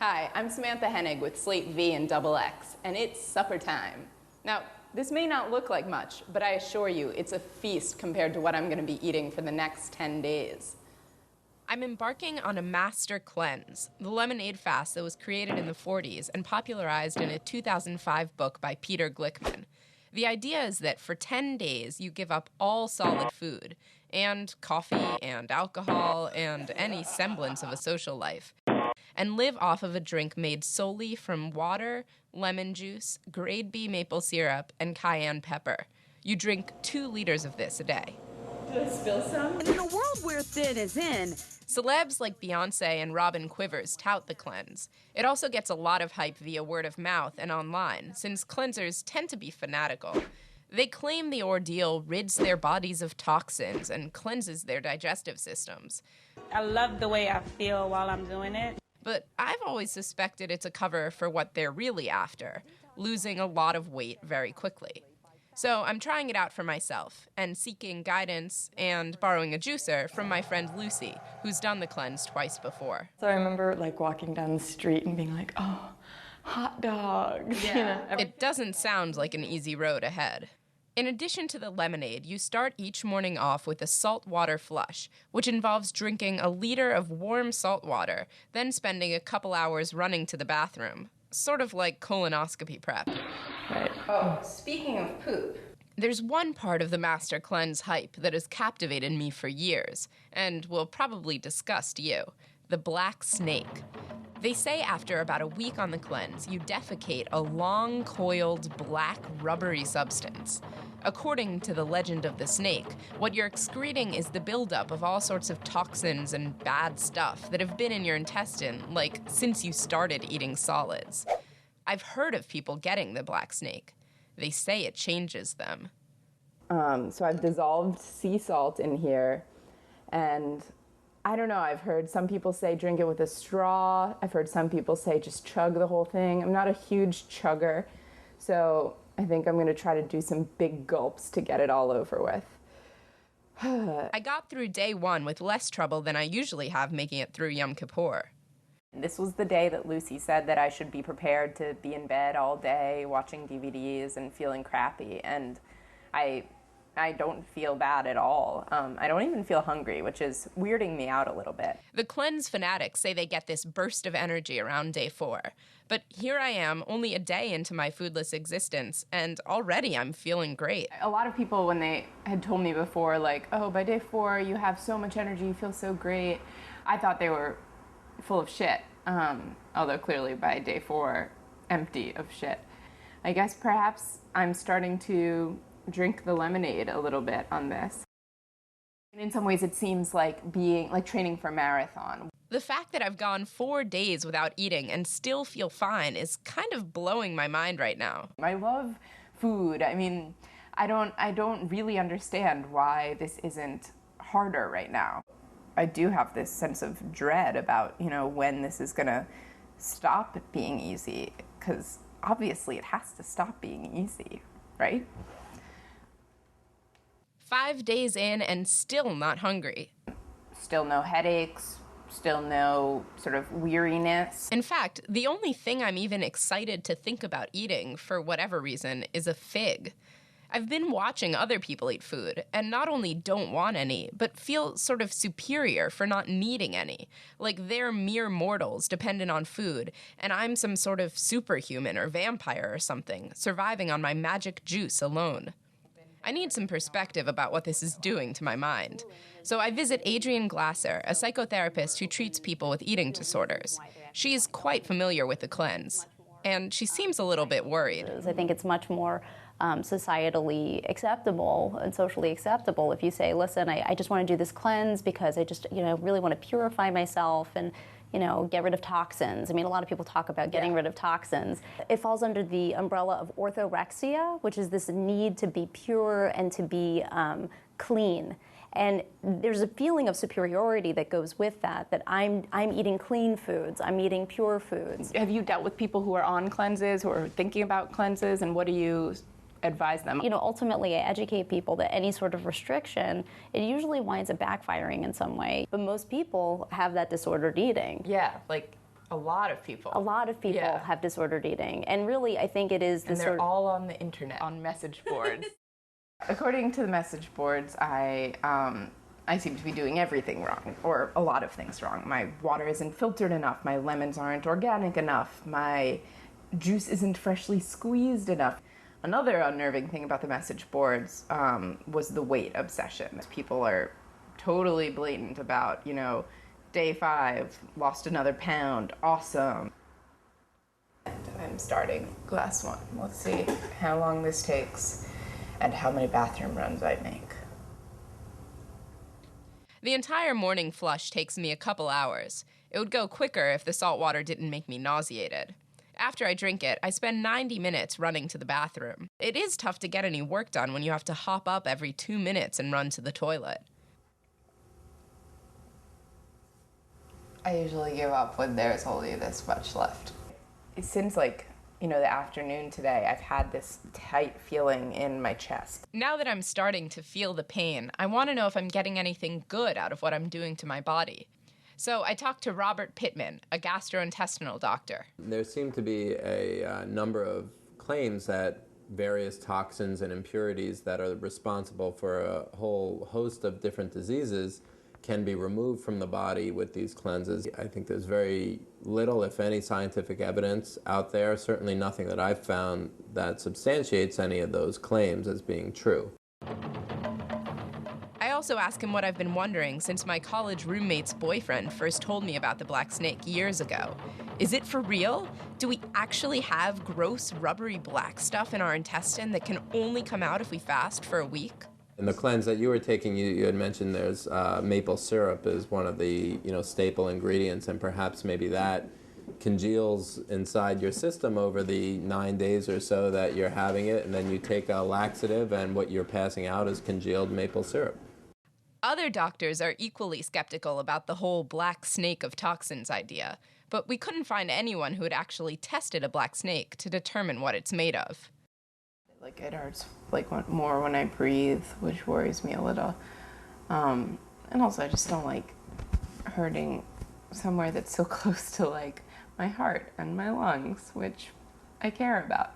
Hi, I'm Samantha Henig with Slate V and XX, and it's supper time. Now, this may not look like much, but I assure you it's a feast compared to what I'm going to be eating for the next 10 days. I'm embarking on a master cleanse, the lemonade fast that was created in the 40s and popularized in a 2005 book by Peter Glickman. The idea is that for 10 days, you give up all solid food, and coffee, and alcohol, and any semblance of a social life, and live off of a drink made solely from water, lemon juice, grade B maple syrup, and cayenne pepper. You drink 2 liters of this a day. Did I spill some? And in a world where thin is in, Celebs like Beyoncé and Robin Quivers tout the cleanse. It also gets a lot of hype via word of mouth and online, since cleansers tend to be fanatical. They claim the ordeal rids their bodies of toxins and cleanses their digestive systems. I love the way I feel while I'm doing it. But I've always suspected it's a cover for what they're really after, losing a lot of weight very quickly. So I'm trying it out for myself and seeking guidance and borrowing a juicer from my friend Lucy, who's done the cleanse twice before. So I remember walking down the street and being like, oh, hot dogs. Yeah. It doesn't sound like an easy road ahead. In addition to the lemonade, you start each morning off with a salt water flush, which involves drinking a liter of warm salt water, then spending a couple hours running to the bathroom. Sort of like colonoscopy prep. Right. Oh, speaking of poop. There's one part of the Master Cleanse hype that has captivated me for years, and will probably disgust you: the black snake. They say after about a week on the cleanse, you defecate a long, coiled, black, rubbery substance. According to the legend of the snake, what you're excreting is the buildup of all sorts of toxins and bad stuff that have been in your intestine, since you started eating solids. I've heard of people getting the black snake. They say it changes them. So I've dissolved sea salt in here, and I don't know, I've heard some people say drink it with a straw. I've heard some people say just chug the whole thing. I'm not a huge chugger, so I think I'm going to try to do some big gulps to get it all over with. I got through day 1 with less trouble than I usually have making it through Yom Kippur. This was the day that Lucy said that I should be prepared to be in bed all day watching DVDs and feeling crappy, and I don't feel bad at all. I don't even feel hungry, which is weirding me out a little bit. The cleanse fanatics say they get this burst of energy around day 4. But here I am, only a day into my foodless existence, and already I'm feeling great. A lot of people, when they had told me before, oh, by day 4 you have so much energy, you feel so great, I thought they were full of shit. Although clearly by day 4, empty of shit. I guess perhaps I'm starting to drink the lemonade a little bit on this. And in some ways it seems like training for a marathon. The fact that I've gone 4 days without eating and still feel fine is kind of blowing my mind right now. I love food. I mean, I don't really understand why this isn't harder right now. I do have this sense of dread about, when this is gonna stop being easy, because obviously it has to stop being easy, right? 5 days in and still not hungry. Still no headaches, still no sort of weariness. In fact, the only thing I'm even excited to think about eating, for whatever reason, is a fig. I've been watching other people eat food, and not only don't want any, but feel sort of superior for not needing any. Like they're mere mortals dependent on food, and I'm some sort of superhuman or vampire or something, surviving on my magic juice alone. I need some perspective about what this is doing to my mind. So I visit Adrienne Glasser, a psychotherapist who treats people with eating disorders. She's quite familiar with the cleanse, and she seems a little bit worried. I think it's much more societally acceptable and socially acceptable if you say, listen, I just want to do this cleanse because I just, really want to purify myself and, get rid of toxins. I mean, a lot of people talk about getting rid of toxins. It falls under the umbrella of orthorexia, which is this need to be pure and to be clean. And there's a feeling of superiority that goes with that I'm eating clean foods, I'm eating pure foods. Have you dealt with people who are on cleanses, who are thinking about cleanses, and what do you advise them? Ultimately, I educate people that any sort of restriction, it usually winds up backfiring in some way. But most people have that disordered eating. Yeah, A lot of people. A lot of people have disordered eating. And really, I think it is and they're all on the internet, on message boards. According to the message boards, I seem to be doing everything wrong, or a lot of things wrong. My water isn't filtered enough, my lemons aren't organic enough, my juice isn't freshly squeezed enough. Another unnerving thing about the message boards was the weight obsession. People are totally blatant about, day 5, lost another pound, awesome. And I'm starting glass 1. Let's see how long this takes and how many bathroom runs I make. The entire morning flush takes me a couple hours. It would go quicker if the salt water didn't make me nauseated. After I drink it, I spend 90 minutes running to the bathroom. It is tough to get any work done when you have to hop up every 2 minutes and run to the toilet. I usually give up when there's only this much left. Since the afternoon today, I've had this tight feeling in my chest. Now that I'm starting to feel the pain, I want to know if I'm getting anything good out of what I'm doing to my body. So I talked to Robert Pittman, a gastrointestinal doctor. There seem to be a number of claims that various toxins and impurities that are responsible for a whole host of different diseases can be removed from the body with these cleanses. I think there's very little, if any, scientific evidence out there, certainly nothing that I've found that substantiates any of those claims as being true. I also ask him what I've been wondering since my college roommate's boyfriend first told me about the black snake years ago. Is it for real? Do we actually have gross, rubbery black stuff in our intestine that can only come out if we fast for a week? In the cleanse that you were taking, you had mentioned there's maple syrup is one of the staple ingredients, and perhaps maybe that congeals inside your system over the 9 days or so that you're having it, and then you take a laxative, and what you're passing out is congealed maple syrup. Other doctors are equally skeptical about the whole black snake of toxins idea, but we couldn't find anyone who had actually tested a black snake to determine what it's made of. It hurts more when I breathe, which worries me a little. And also I just don't like hurting somewhere that's so close to my heart and my lungs, which I care about.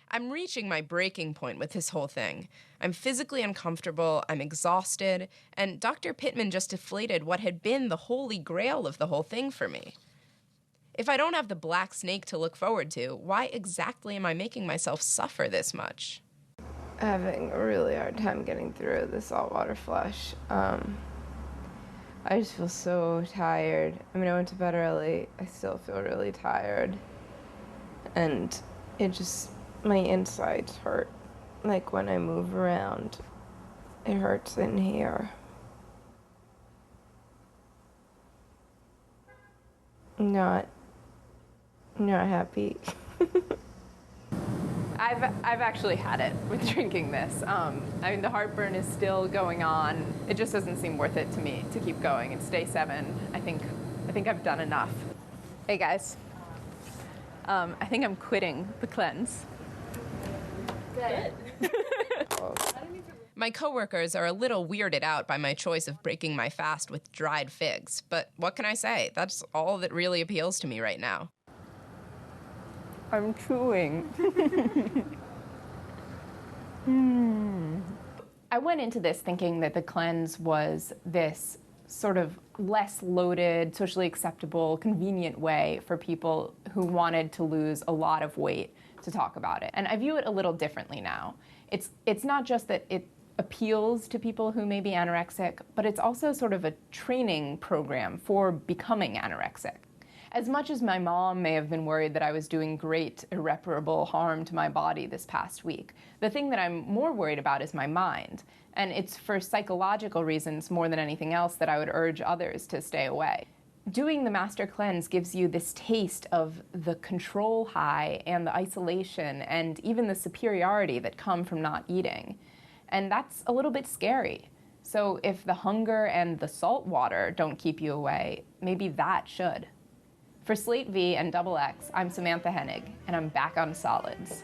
I'm reaching my breaking point with this whole thing. I'm physically uncomfortable, I'm exhausted, and Dr. Pittman just deflated what had been the holy grail of the whole thing for me. If I don't have the black snake to look forward to, why exactly am I making myself suffer this much? Having a really hard time getting through the saltwater flush. I just feel so tired. I went to bed early. I still feel really tired. And my insides hurt. When I move around, it hurts in here. Not happy. I've actually had it with drinking this. The heartburn is still going on. It just doesn't seem worth it to me to keep going. It's day 7. I think I've done enough. Hey guys. I think I'm quitting the cleanse. Good. My coworkers are a little weirded out by my choice of breaking my fast with dried figs, but what can I say? That's all that really appeals to me right now. I'm chewing. I went into this thinking that the cleanse was this sort of less loaded, socially acceptable, convenient way for people who wanted to lose a lot of weight to talk about it. And I view it a little differently now. It's not just that it appeals to people who may be anorexic, but it's also sort of a training program for becoming anorexic. As much as my mom may have been worried that I was doing great, irreparable harm to my body this past week, the thing that I'm more worried about is my mind. And it's for psychological reasons more than anything else that I would urge others to stay away. Doing the Master Cleanse gives you this taste of the control high and the isolation and even the superiority that come from not eating. And that's a little bit scary. So if the hunger and the salt water don't keep you away, maybe that should. For Slate V and XX, I'm Samantha Henig, and I'm back on solids.